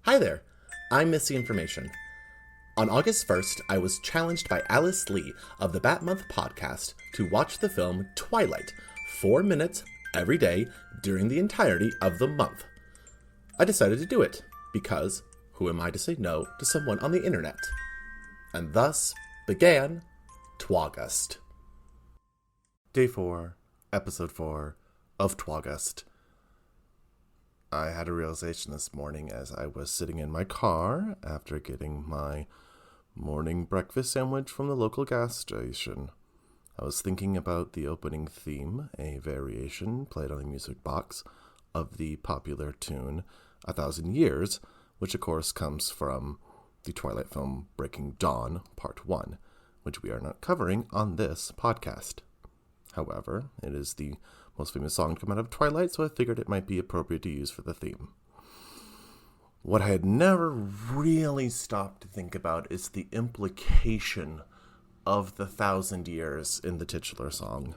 Hi there, I'm Missy Information. On August 1st, I was challenged by Alice Lee of the Bat Month podcast to watch the film Twilight, 4 minutes every day during the entirety of the month. I decided to do it, because who am I to say no to someone on the internet? And thus began Twaugust. Day 4, Episode 4 of Twaugust. I had a realization this morning as I was sitting in my car after getting my morning breakfast sandwich from the local gas station. I was thinking about the opening theme, a variation played on a music box of the popular tune 1,000 Years, which of course comes from the Twilight film Breaking Dawn, Part 1, which we are not covering on this podcast. However, it is the most famous song to come out of Twilight, so I figured it might be appropriate to use for the theme. What I had never really stopped to think about is the implication of the 1,000 years in the titular song.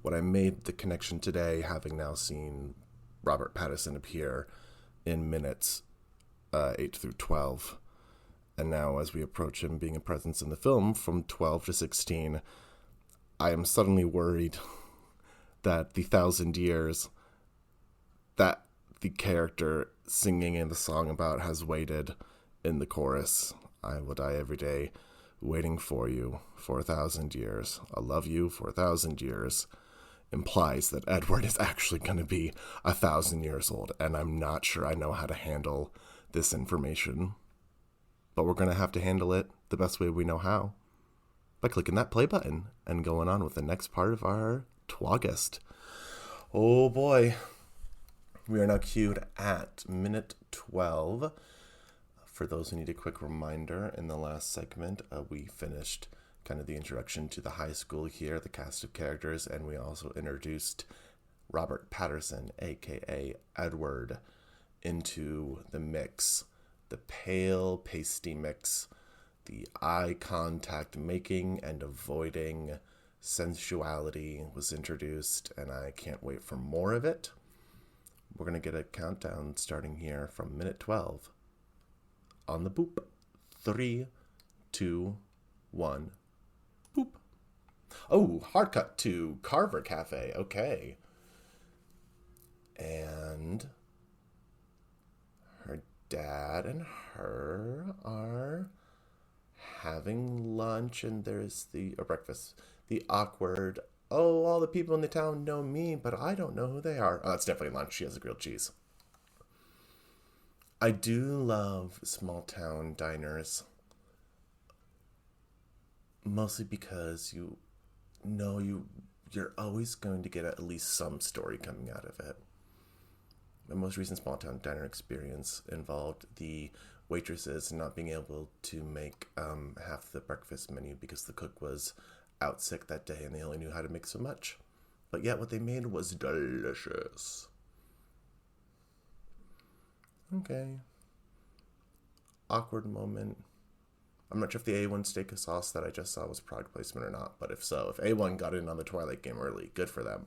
When I made the connection today, having now seen Robert Pattinson appear in minutes 8 through 12, and now as we approach him being a presence in the film from 12 to 16, I am suddenly worried that the 1,000 years that the character singing in the song about has waited in the chorus. I will die every day waiting for you for 1,000 years. I'll love you for 1,000 years implies that Edward is actually going to be 1,000 years old, and I'm not sure I know how to handle this information. But we're going to have to handle it the best way we know how, by clicking that play button and going on with the next part of our Twaugust. Oh boy. We are now queued at minute 12. For those who need a quick reminder, in the last segment, we finished kind of the introduction to the high school here, the cast of characters, and we also introduced Robert Pattinson, aka Edward, into the mix. The pale, pasty mix, the eye contact making and avoiding sensuality was introduced, and I can't wait for more of it. We're going to get a countdown starting here from minute 12. On the boop. 3, 2, 1. Boop. Oh, hard cut to Carver Cafe. Okay. And her dad and her are having lunch, and there's breakfast. The awkward, oh, all the people in the town know me, but I don't know who they are. Oh, that's definitely lunch. She has a grilled cheese. I do love small town diners, mostly because you know you're always going to get at least some story coming out of it. My most recent small town diner experience involved the waitresses not being able to make half the breakfast menu because the cook was out sick that day and they only knew how to make so much. But yet what they made was delicious. Okay. Awkward moment. I'm not sure if the A1 steak sauce that I just saw was product placement or not, but if so, if A1 got in on the Twilight game early, good for them.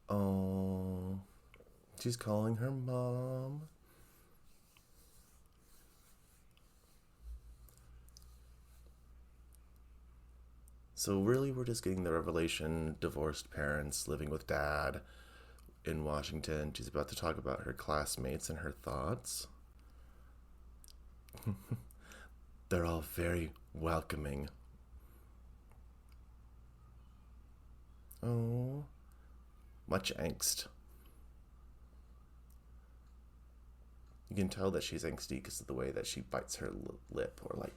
Oh, she's calling her mom. So really, we're just getting the revelation, divorced parents living with dad in Washington. She's about to talk about her classmates and her thoughts. They're all very welcoming. Oh, much angst. You can tell that she's angsty because of the way that she bites her lip or like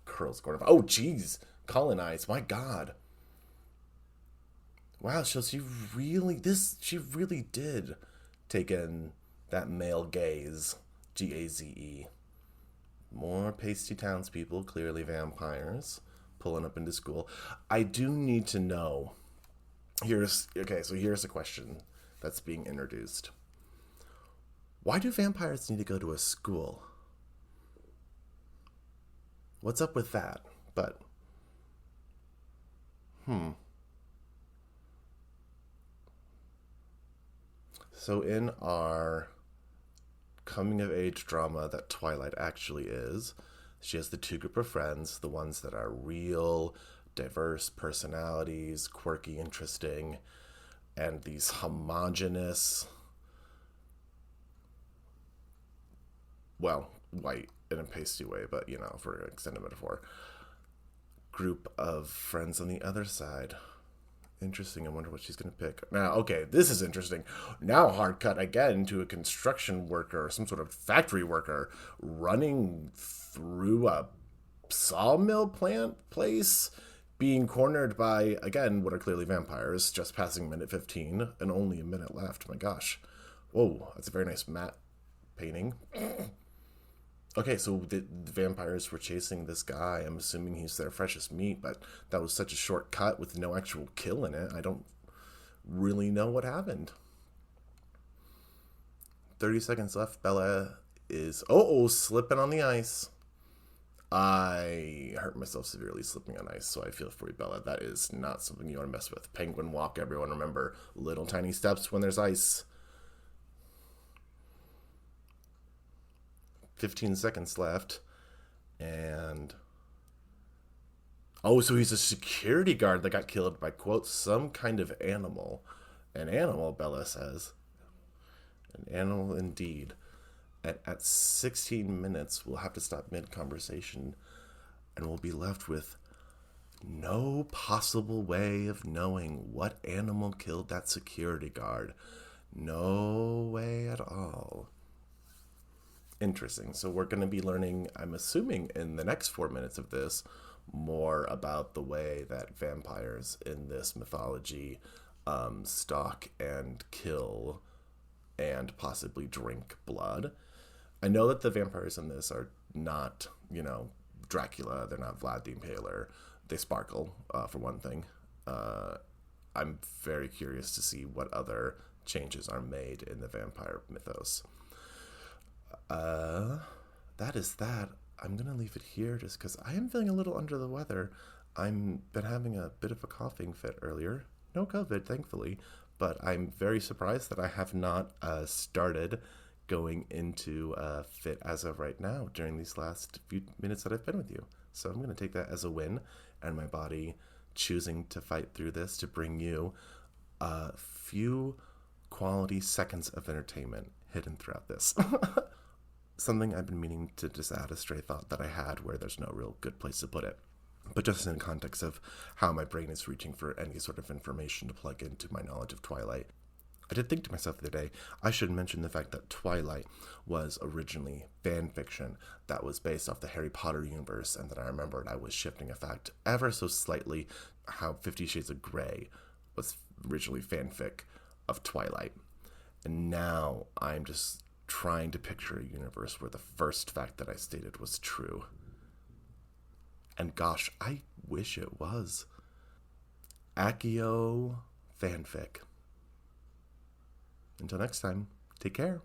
curls going off. Oh, jeez. Colonize, my God. Wow, so she really did take in that male gaze. Gaze. More pasty townspeople, clearly vampires, pulling up into school. I do need to know. Here's a question that's being introduced. Why do vampires need to go to a school? What's up with that? But So in our coming of age drama that Twilight actually is, she has the two group of friends, the ones that are real, diverse personalities, quirky, interesting, and these homogenous, well, white in a pasty way, but for an extended metaphor, group of friends on the other side. Interesting. I wonder what she's going to pick. Now, okay, this is interesting. Now, hard cut again to a construction worker, some sort of factory worker, running through a sawmill plant place, being cornered by, again, what are clearly vampires, just passing minute 15, and only a minute left. My gosh. Whoa, that's a very nice matte painting. Okay, so the vampires were chasing this guy. I'm assuming he's their freshest meat, but that was such a short cut with no actual kill in it. I don't really know what happened. 30 seconds left. Bella is slipping on the ice. I hurt myself severely slipping on ice, so I feel for you, Bella. That is not something you want to mess with. Penguin walk, everyone. Remember, little tiny steps when there's ice. 15 seconds left. And so he's a security guard that got killed by, quote, some kind of animal. An animal, Bella says. An animal indeed. At 16 minutes, we'll have to stop mid-conversation, and we'll be left with no possible way of knowing what animal killed that security guard. No way at all. Interesting. So we're going to be learning, I'm assuming, in the next 4 minutes of this, more about the way that vampires in this mythology stalk and kill and possibly drink blood. I know that the vampires in this are not, Dracula. They're not Vlad the Impaler. They sparkle, for one thing. I'm very curious to see what other changes are made in the vampire mythos. That is that. I'm going to leave it here just because I am feeling a little under the weather. I've been having a bit of a coughing fit earlier. No COVID, thankfully. But I'm very surprised that I have not started going into a fit as of right now during these last few minutes that I've been with you. So I'm going to take that as a win, and my body choosing to fight through this to bring you a few quality seconds of entertainment hidden throughout this. Something I've been meaning to just add a stray thought that I had where there's no real good place to put it. But just in the context of how my brain is reaching for any sort of information to plug into my knowledge of Twilight. I did think to myself the other day, I should mention the fact that Twilight was originally fan fiction that was based off the Harry Potter universe, and that I remembered I was shifting a fact ever so slightly how 50 Shades of Grey was originally fanfic of Twilight. And now I'm just trying to picture a universe where the first fact that I stated was true. And gosh, I wish it was. Accio fanfic. Until next time, take care.